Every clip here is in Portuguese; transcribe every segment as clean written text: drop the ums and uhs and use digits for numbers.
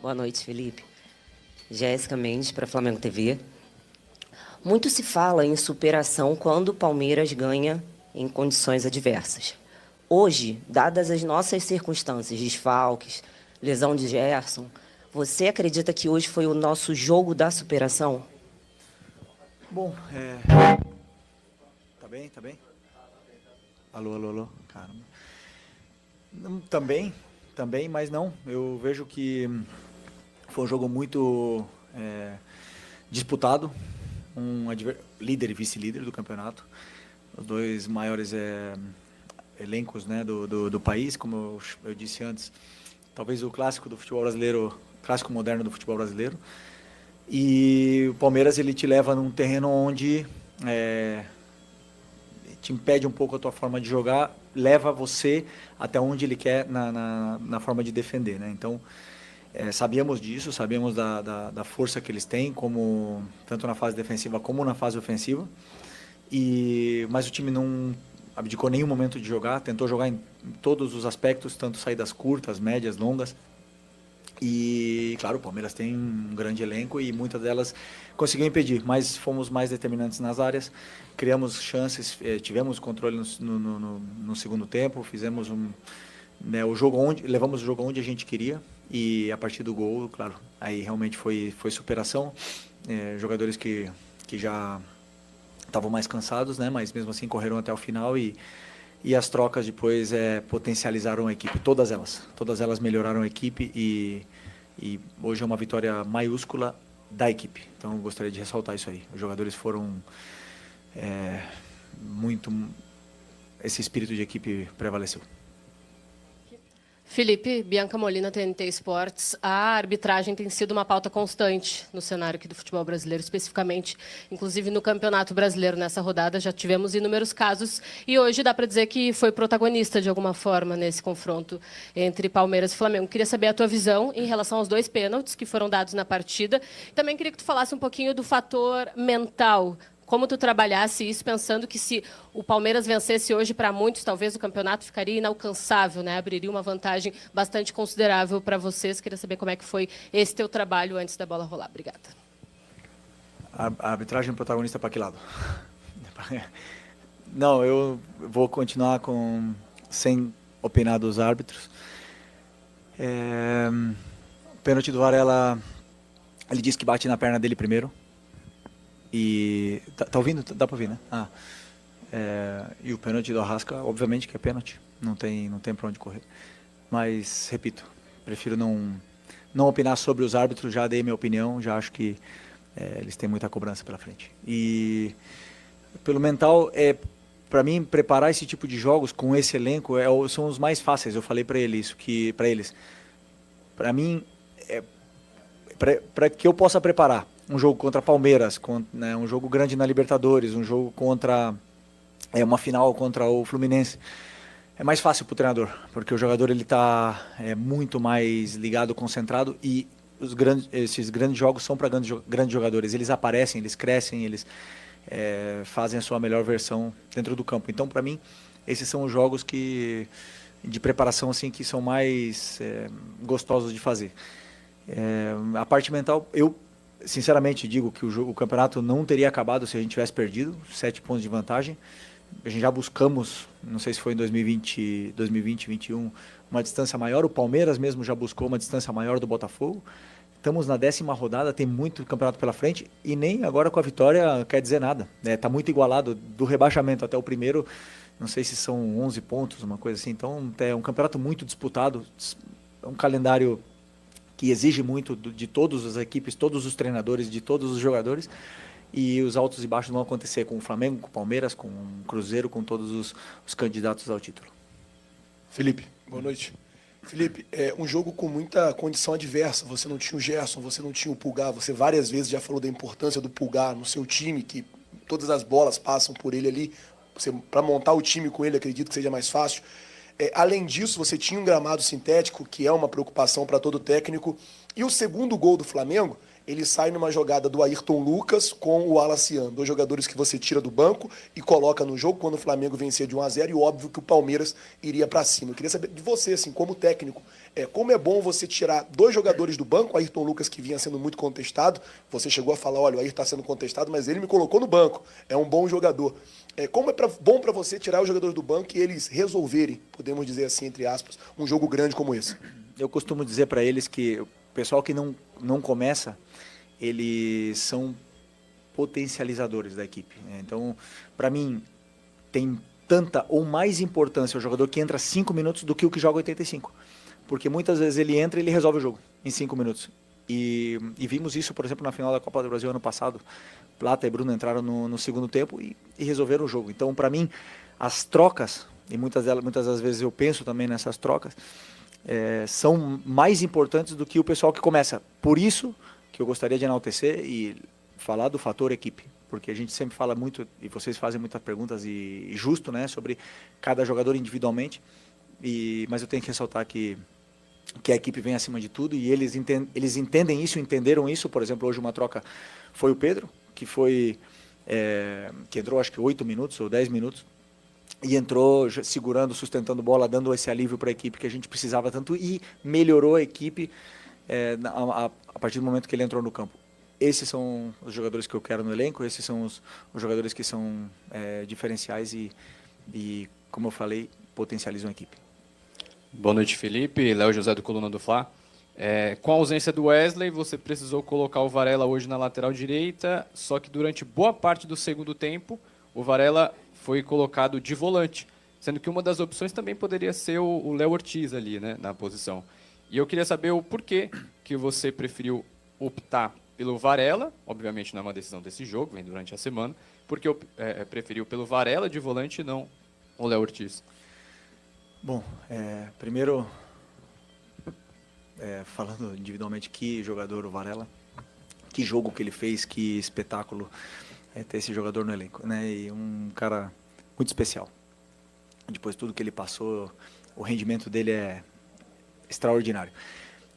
Boa noite, Felipe. Jéssica Mendes, para Flamengo TV. Muito se fala em superação quando o Palmeiras ganha em condições adversas. Hoje, dadas as nossas circunstâncias, desfalques, lesão de Gerson, você acredita que hoje foi o nosso jogo da superação? Bom, Tá bem? Tá bem? Alô, alô, alô. Caramba. Também, mas não. Eu vejo que foi um jogo muito disputado. Líder e vice-líder do campeonato. Os dois maiores elencos, né, do país, como eu disse antes. Talvez o clássico do futebol brasileiro, clássico moderno do futebol brasileiro. E o Palmeiras, ele te leva num terreno onde te impede um pouco a tua forma de jogar, leva você até onde ele quer na forma de defender, né? Então, sabíamos disso, sabíamos da força que eles têm, tanto na fase defensiva como na fase ofensiva. Mas o time não abdicou nenhum momento de jogar, tentou jogar em todos os aspectos, tanto saídas curtas, médias, longas. E, claro, o Palmeiras tem um grande elenco e muitas delas conseguiu impedir, mas fomos mais determinantes nas áreas, criamos chances, tivemos controle no segundo tempo, fizemos o jogo levamos o jogo onde a gente queria e a partir do gol, claro, aí realmente foi superação, jogadores que já estavam mais cansados, né, mas mesmo assim correram até o final e as trocas depois potencializaram a equipe, todas elas melhoraram a equipe e hoje é uma vitória maiúscula da equipe. Então eu gostaria de ressaltar isso aí. Os jogadores foram esse espírito de equipe prevaleceu. Felipe, Bianca Molina, TNT Esportes. A arbitragem tem sido uma pauta constante no cenário aqui do futebol brasileiro, especificamente, inclusive no Campeonato Brasileiro. Nessa rodada já tivemos inúmeros casos e hoje dá para dizer que foi protagonista de alguma forma nesse confronto entre Palmeiras e Flamengo. Queria saber a tua visão em relação aos 2 pênaltis que foram dados na partida. Também queria que tu falasse um pouquinho do fator mental. Como tu trabalhasse isso, pensando que se o Palmeiras vencesse hoje, para muitos, talvez o campeonato ficaria inalcançável, né? Abriria uma vantagem bastante considerável para vocês. Queria saber como é que foi esse teu trabalho antes da bola rolar. Obrigada. A arbitragem protagonista para que lado? Não, eu vou continuar sem opinar dos árbitros. O pênalti do Varela, ele disse que bate na perna dele primeiro. E tá ouvindo? Dá para ouvir, né? E o pênalti do Arrasca, obviamente que é pênalti, não tem para onde correr. Mas repito, prefiro não opinar sobre os árbitros. Já dei minha opinião, já acho que eles têm muita cobrança pela frente. E pelo mental, para mim preparar esse tipo de jogos com esse elenco são os mais fáceis. Eu falei para eles para mim para que eu possa preparar um jogo contra Palmeiras, né, um jogo grande na Libertadores, um jogo contra uma final contra o Fluminense, é mais fácil para o treinador, porque o jogador ele está muito mais ligado, concentrado, e esses grandes jogos são para grandes jogadores. Eles aparecem, eles crescem, eles fazem a sua melhor versão dentro do campo. Então, para mim, esses são os jogos de preparação assim, que são mais gostosos de fazer. A parte mental, eu sinceramente digo que o campeonato não teria acabado se a gente tivesse perdido 7 pontos de vantagem. A gente já buscamos, não sei se foi em 2020, 2021, uma distância maior. O Palmeiras mesmo já buscou uma distância maior do Botafogo. Estamos na 10ª rodada, tem muito campeonato pela frente e nem agora com a vitória quer dizer nada. Está muito igualado do rebaixamento até o primeiro, não sei se são 11 pontos, uma coisa assim. Então é um campeonato muito disputado, é um calendário que exige muito de todas as equipes, todos os treinadores, de todos os jogadores, e os altos e baixos vão acontecer com o Flamengo, com o Palmeiras, com o Cruzeiro, com todos os candidatos ao título. Felipe, boa noite. Felipe, um jogo com muita condição adversa, você não tinha o Gerson, você não tinha o Pulgar, você várias vezes já falou da importância do Pulgar no seu time, que todas as bolas passam por ele ali, para montar o time com ele acredito que seja mais fácil. Além disso, você tinha um gramado sintético, que é uma preocupação para todo técnico. E o segundo gol do Flamengo, ele sai numa jogada do Ayrton Lucas com o Alaciano, 2 jogadores que você tira do banco e coloca no jogo quando o Flamengo vencia de 1-0 e óbvio que o Palmeiras iria para cima. Eu queria saber de você, assim, como técnico, como é bom você tirar 2 jogadores do banco, o Ayrton Lucas que vinha sendo muito contestado, você chegou a falar, olha, o Ayrton está sendo contestado, mas ele me colocou no banco, é um bom jogador. Como é bom para você tirar os jogadores do banco e eles resolverem, podemos dizer assim, entre aspas, um jogo grande como esse? Eu costumo dizer para eles que o pessoal que não começa, eles são potencializadores da equipe, né? Então, para mim, tem tanta ou mais importância o jogador que entra 5 minutos do que o que joga 85. Porque muitas vezes ele entra e ele resolve o jogo em 5 minutos. E vimos isso, por exemplo, na final da Copa do Brasil ano passado. Plata e Bruno entraram no segundo tempo e resolveram o jogo. Então, para mim, as trocas, e muitas das vezes eu penso também nessas trocas, são mais importantes do que o pessoal que começa. Por isso que eu gostaria de enaltecer e falar do fator equipe. Porque a gente sempre fala muito, e vocês fazem muitas perguntas, e justo, né, sobre cada jogador individualmente. Mas eu tenho que ressaltar que a equipe vem acima de tudo e eles entendem isso, entenderam isso. Por exemplo, hoje uma troca foi o Pedro, que entrou acho que 8 minutos ou 10 minutos e entrou segurando, sustentando bola, dando esse alívio para a equipe que a gente precisava tanto e melhorou a equipe a partir do momento que ele entrou no campo. Esses são os jogadores que eu quero no elenco, esses são os jogadores que são diferenciais e, como eu falei, potencializam a equipe. Boa noite, Felipe. Léo José do Coluna do Fla. Com a ausência do Wesley, você precisou colocar o Varela hoje na lateral direita, só que durante boa parte do segundo tempo, o Varela foi colocado de volante, sendo que uma das opções também poderia ser o Léo Ortiz ali, né, na posição. E eu queria saber o porquê que você preferiu optar pelo Varela, obviamente não é uma decisão desse jogo, vem durante a semana, porque preferiu pelo Varela de volante e não o Léo Ortiz. Bom, primeiro, falando individualmente, que jogador o Varela, que jogo que ele fez, que espetáculo ter esse jogador no elenco, né? E um cara muito especial. Depois de tudo que ele passou, o rendimento dele é extraordinário.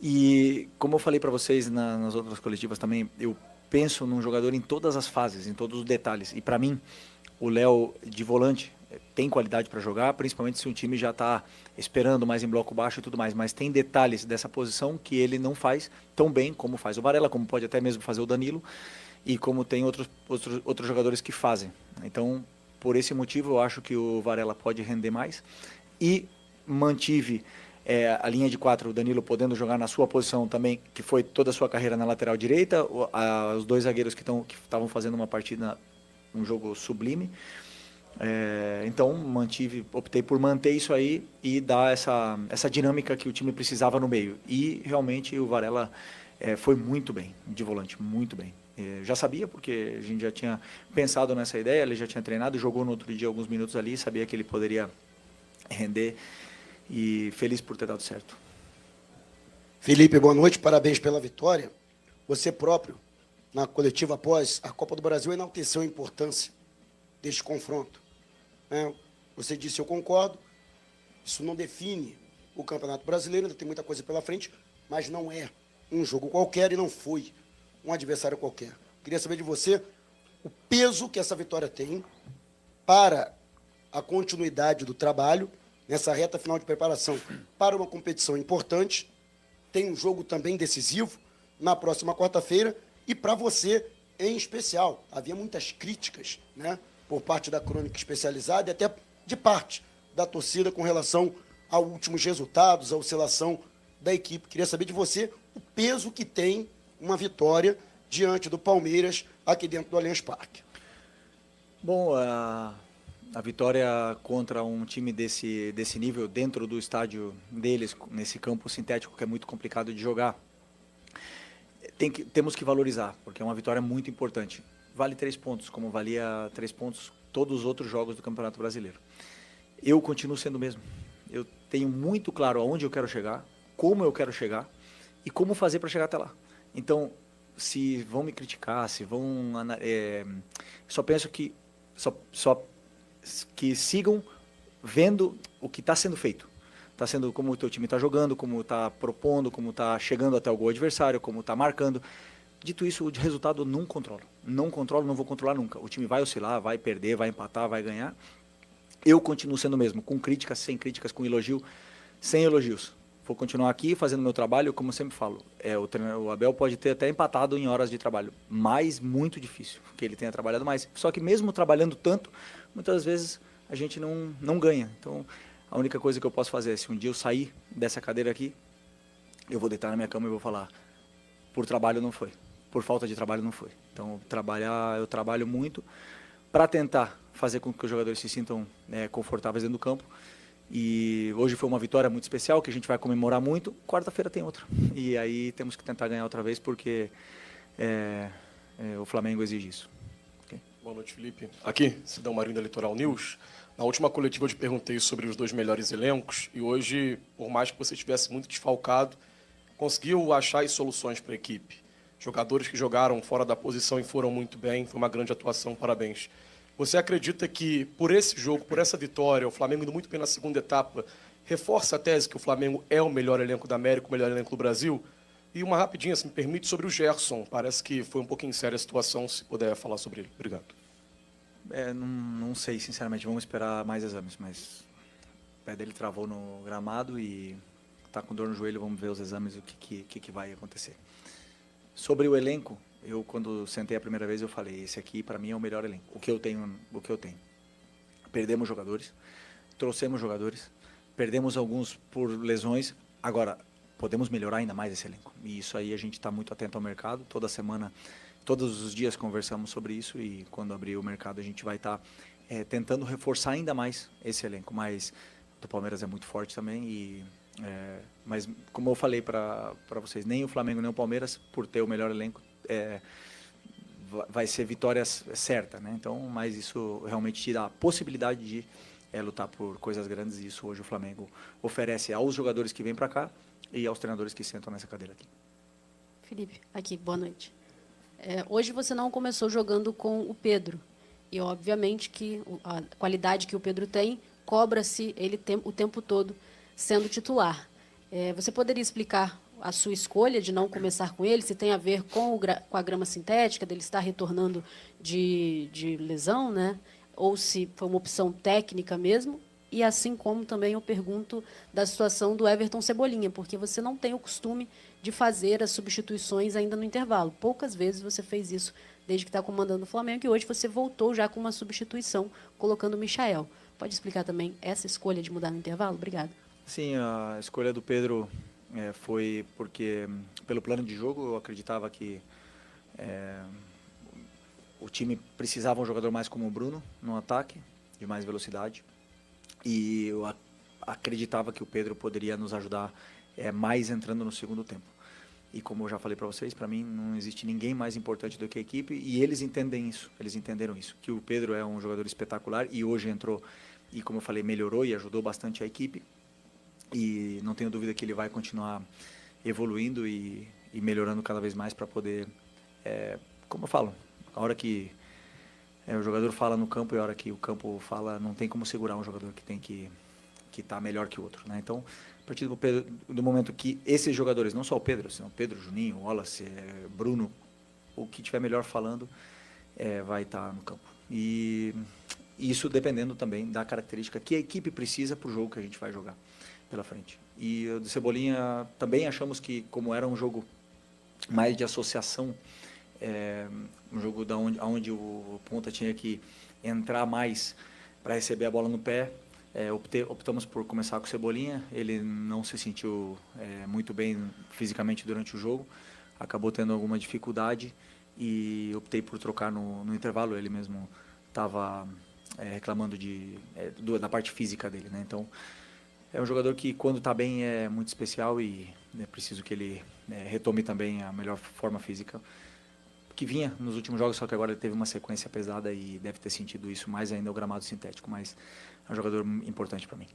E como eu falei para vocês nas outras coletivas também, eu penso num jogador em todas as fases, em todos os detalhes. E para mim, o Léo de volante tem qualidade para jogar, principalmente se um time já está esperando mais em bloco baixo e tudo mais, mas tem detalhes dessa posição que ele não faz tão bem como faz o Varela, como pode até mesmo fazer o Danilo, e como tem outros jogadores que fazem. Então, por esse motivo, eu acho que o Varela pode render mais, e mantive a linha de 4, o Danilo podendo jogar na sua posição também, que foi toda a sua carreira na lateral direita, os 2 zagueiros que estavam fazendo uma partida, um jogo sublime. Então optei por manter isso aí e dar essa dinâmica que o time precisava no meio. E realmente o Varela foi muito bem de volante, muito bem. Já sabia, porque a gente já tinha pensado nessa ideia, ele já tinha treinado, jogou no outro dia alguns minutos ali, sabia que ele poderia render e feliz por ter dado certo. Felipe, boa noite, parabéns pela vitória. Você próprio, na coletiva após a Copa do Brasil, enalteceu a importância deste confronto. Você disse, eu concordo, isso não define o Campeonato Brasileiro, ainda tem muita coisa pela frente, mas não é um jogo qualquer e não foi um adversário qualquer. Queria saber de você o peso que essa vitória tem para a continuidade do trabalho nessa reta final de preparação para uma competição importante. Tem um jogo também decisivo na próxima quarta-feira e para você em especial. Havia muitas críticas, né, por parte da crônica especializada e até de parte da torcida com relação aos últimos resultados, a oscilação da equipe. Queria saber de você o peso que tem uma vitória diante do Palmeiras aqui dentro do Allianz Parque. Bom, a vitória contra um time desse nível, dentro do estádio deles, nesse campo sintético que é muito complicado de jogar, temos que valorizar, porque é uma vitória muito importante. Vale 3 pontos, como valia 3 pontos todos os outros jogos do Campeonato Brasileiro. Eu continuo sendo o mesmo. Eu tenho muito claro aonde eu quero chegar, como eu quero chegar e como fazer para chegar até lá. Então, se vão me criticar, se vão... só penso que que sigam vendo o que está sendo feito. Está sendo como o teu time está jogando, como está propondo, como está chegando até o gol adversário, como está marcando. Dito isso, de resultado eu não controlo. Não controlo, não vou controlar nunca. O time vai oscilar, vai perder, vai empatar, vai ganhar. Eu continuo sendo o mesmo, com críticas, sem críticas, com elogio, sem elogios. Vou continuar aqui fazendo meu trabalho, como eu sempre falo. O Abel pode ter até empatado em horas de trabalho, mas muito difícil que ele tenha trabalhado mais. Só que mesmo trabalhando tanto, muitas vezes a gente não ganha. Então, a única coisa que eu posso fazer é, se um dia eu sair dessa cadeira aqui, eu vou deitar na minha cama e vou falar, por trabalho não foi, por falta de trabalho não foi. Então, eu trabalho muito para tentar fazer com que os jogadores se sintam confortáveis dentro do campo. E hoje foi uma vitória muito especial, que a gente vai comemorar muito. Quarta-feira tem outra. E aí temos que tentar ganhar outra vez, porque o Flamengo exige isso. Okay? Boa noite, Felipe. Aqui, Cidão Marinho da Litoral News. Na última coletiva eu te perguntei sobre os 2 melhores elencos. E hoje, por mais que você estivesse muito desfalcado, conseguiu achar as soluções para a equipe. Jogadores que jogaram fora da posição e foram muito bem. Foi uma grande atuação, parabéns. Você acredita que, por esse jogo, por essa vitória, o Flamengo indo muito bem na segunda etapa, reforça a tese que o Flamengo é o melhor elenco da América, o melhor elenco do Brasil? E uma rapidinha, se me permite, sobre o Gerson. Parece que foi um pouquinho séria a situação, se puder falar sobre ele. Obrigado. Não sei, sinceramente. Vamos esperar mais exames, mas o pé dele travou no gramado e está com dor no joelho. Vamos ver os exames, o que vai acontecer. Sobre o elenco, quando sentei a primeira vez, eu falei, esse aqui para mim é o melhor elenco, o que eu tenho. Perdemos jogadores, trouxemos jogadores, perdemos alguns por lesões, agora podemos melhorar ainda mais esse elenco. E isso aí a gente está muito atento ao mercado, toda semana, todos os dias conversamos sobre isso e quando abrir o mercado a gente vai estar tentando reforçar ainda mais esse elenco, mas o do Palmeiras é muito forte também mas como eu falei para vocês, nem o Flamengo nem o Palmeiras, por ter o melhor elenco, vai ser vitória certa, né? Então, mas isso realmente te dá a possibilidade de lutar por coisas grandes e isso hoje o Flamengo oferece aos jogadores que vêm para cá e aos treinadores que sentam nessa cadeira aqui. Felipe, aqui, boa noite. Hoje você não começou jogando com o Pedro e obviamente que a qualidade que o Pedro tem cobra-se ele o tempo todo sendo titular. Você poderia explicar a sua escolha de não começar com ele, se tem a ver com a grama sintética, dele estar retornando de lesão, né? Ou se foi uma opção técnica mesmo? E assim como também eu pergunto da situação do Everton Cebolinha, porque você não tem o costume de fazer as substituições ainda no intervalo. Poucas vezes você fez isso desde que está comandando o Flamengo, e hoje você voltou já com uma substituição, colocando o Michael. Pode explicar também essa escolha de mudar no intervalo? Obrigada. Sim, a escolha do Pedro foi porque, pelo plano de jogo, eu acreditava que o time precisava um jogador mais como o Bruno no ataque, de mais velocidade. E eu acreditava que o Pedro poderia nos ajudar mais entrando no segundo tempo. E como eu já falei para vocês, para mim não existe ninguém mais importante do que a equipe e eles entendem isso, eles entenderam isso, que o Pedro é um jogador espetacular e hoje entrou e, como eu falei, melhorou e ajudou bastante a equipe. E não tenho dúvida que ele vai continuar evoluindo e melhorando cada vez mais para poder, como eu falo, a hora que o jogador fala no campo e a hora que o campo fala, não tem como segurar um jogador que tem que estar melhor que o outro, né? Então, a partir do momento que esses jogadores, não só o Pedro, senão Pedro, Juninho, Wallace, Bruno, o que tiver melhor falando, vai estar no campo. E isso dependendo também da característica que a equipe precisa para o jogo que a gente vai jogar pela frente. E o do Cebolinha também achamos que, como era um jogo mais de associação, um jogo onde o ponta tinha que entrar mais para receber a bola no pé, optamos por começar com o Cebolinha. Ele não se sentiu muito bem fisicamente durante o jogo, acabou tendo alguma dificuldade e optei por trocar no intervalo. Ele mesmo estava reclamando da parte física dele, né? Então, é um jogador que, quando está bem, é muito especial e é preciso que ele retome também a melhor forma física que vinha nos últimos jogos, só que agora ele teve uma sequência pesada e deve ter sentido isso mais ainda o gramado sintético, mas é um jogador importante para mim.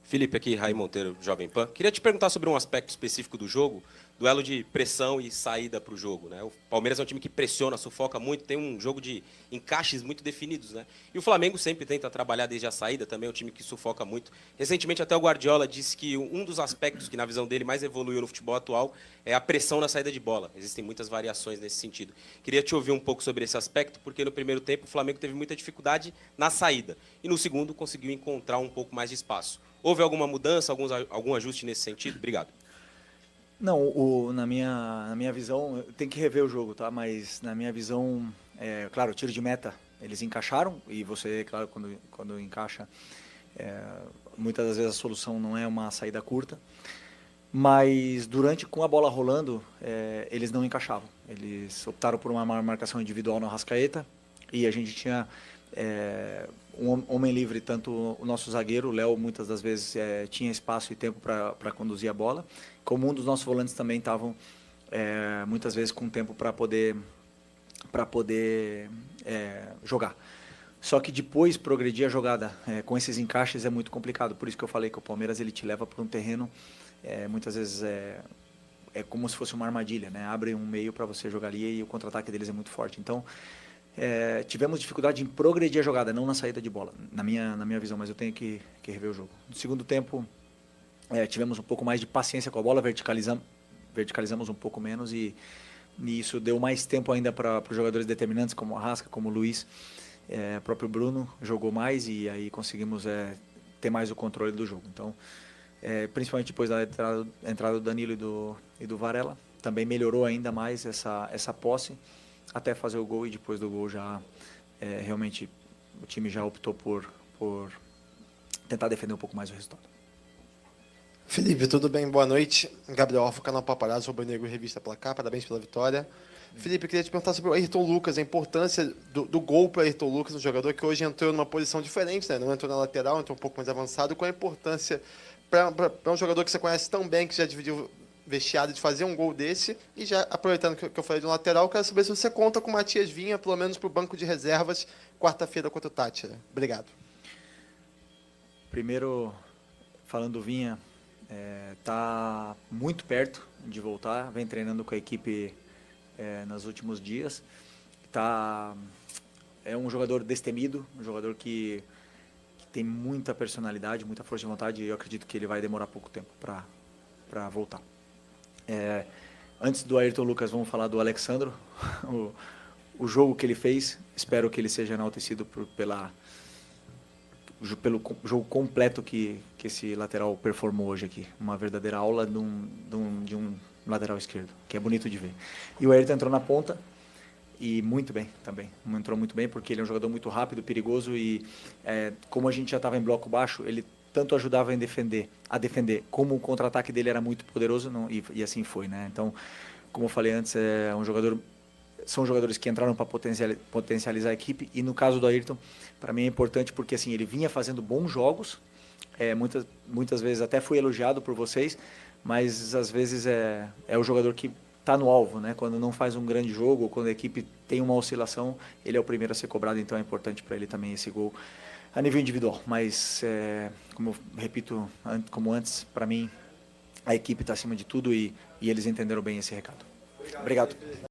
Felipe, aqui, Raí Monteiro, Jovem Pan. Queria te perguntar sobre um aspecto específico do jogo, duelo de pressão e saída para o jogo, né? O Palmeiras é um time que pressiona, sufoca muito, tem um jogo de encaixes muito definidos, né? E o Flamengo sempre tenta trabalhar desde a saída, também é um time que sufoca muito. Recentemente, até o Guardiola disse que um dos aspectos que, na visão dele, mais evoluiu no futebol atual é a pressão na saída de bola. Existem muitas variações nesse sentido. Queria te ouvir um pouco sobre esse aspecto, porque no primeiro tempo o Flamengo teve muita dificuldade na saída. E no segundo conseguiu encontrar um pouco mais de espaço. Houve alguma mudança, algum ajuste nesse sentido? Obrigado. Não, na minha visão, tem que rever o jogo, tá? Mas na minha visão, claro, o tiro de meta, eles encaixaram, e você, claro, quando encaixa, muitas das vezes a solução não é uma saída curta, mas com a bola rolando, eles não encaixavam. Eles optaram por uma marcação individual no Arrascaeta, e a gente tinha um homem livre, tanto o nosso zagueiro, o Léo, muitas das vezes tinha espaço e tempo para conduzir a bola, como um dos nossos volantes também estavam muitas vezes com tempo para poder jogar. Só que depois progredir a jogada com esses encaixes é muito complicado, por isso que eu falei que o Palmeiras ele te leva para um terreno, muitas vezes é como se fosse uma armadilha, né? Abre um meio para você jogar ali e o contra-ataque deles é muito forte. Então, tivemos dificuldade em progredir a jogada, não na saída de bola, na minha visão, mas eu tenho que rever o jogo. No segundo tempo, tivemos um pouco mais de paciência com a bola, verticalizamos um pouco menos e isso deu mais tempo ainda para os jogadores determinantes, como o Arrasca, como o Luiz, o próprio Bruno jogou mais e aí conseguimos ter mais o controle do jogo. Então, principalmente depois da entrada do Danilo e do Varela, também melhorou ainda mais essa posse, até fazer o gol, e depois do gol já realmente o time já optou por tentar defender um pouco mais o resultado. Felipe, tudo bem? Boa noite. Gabriel Alfa, canal Paparazzo, Rubro Negro, Revista Placar. Parabéns pela vitória. Felipe, queria te perguntar sobre o Ayrton Lucas, a importância do gol para o Ayrton Lucas, um jogador que hoje entrou numa posição diferente, né? Não entrou na lateral, entrou um pouco mais avançado. Qual a importância para um jogador que você conhece tão bem, que já dividiu vestiário, de fazer um gol desse? E já aproveitando que eu falei de um lateral, quero saber se você conta com o Matias Vinha, pelo menos para o banco de reservas, quarta-feira contra o Tátira. Obrigado. Primeiro, falando do Vinha, está muito perto de voltar, vem treinando com a equipe nos últimos dias. É um jogador destemido, um jogador que tem muita personalidade, muita força de vontade, e eu acredito que ele vai demorar pouco tempo para voltar. Antes do Ayrton Lucas, vamos falar do Alexandro. O jogo que ele fez, espero que ele seja enaltecido pelo jogo completo que esse lateral performou hoje aqui. Uma verdadeira aula de um lateral esquerdo, que é bonito de ver. E o Ayrton entrou na ponta, e muito bem também. Entrou muito bem, porque ele é um jogador muito rápido, perigoso, e como a gente já estava em bloco baixo, ele tanto ajudava a defender, como o contra-ataque dele era muito poderoso, e assim foi, né? Então, como eu falei antes, são jogadores que entraram para potencializar a equipe, e no caso do Ayrton, para mim é importante porque assim, ele vinha fazendo bons jogos, muitas vezes até foi elogiado por vocês, mas às vezes é o jogador que está no alvo, né? Quando não faz um grande jogo, ou quando a equipe tem uma oscilação, ele é o primeiro a ser cobrado, então é importante para ele também esse gol a nível individual. Mas, como eu repito, como antes, para mim, a equipe está acima de tudo, e eles entenderam bem esse recado. Obrigado.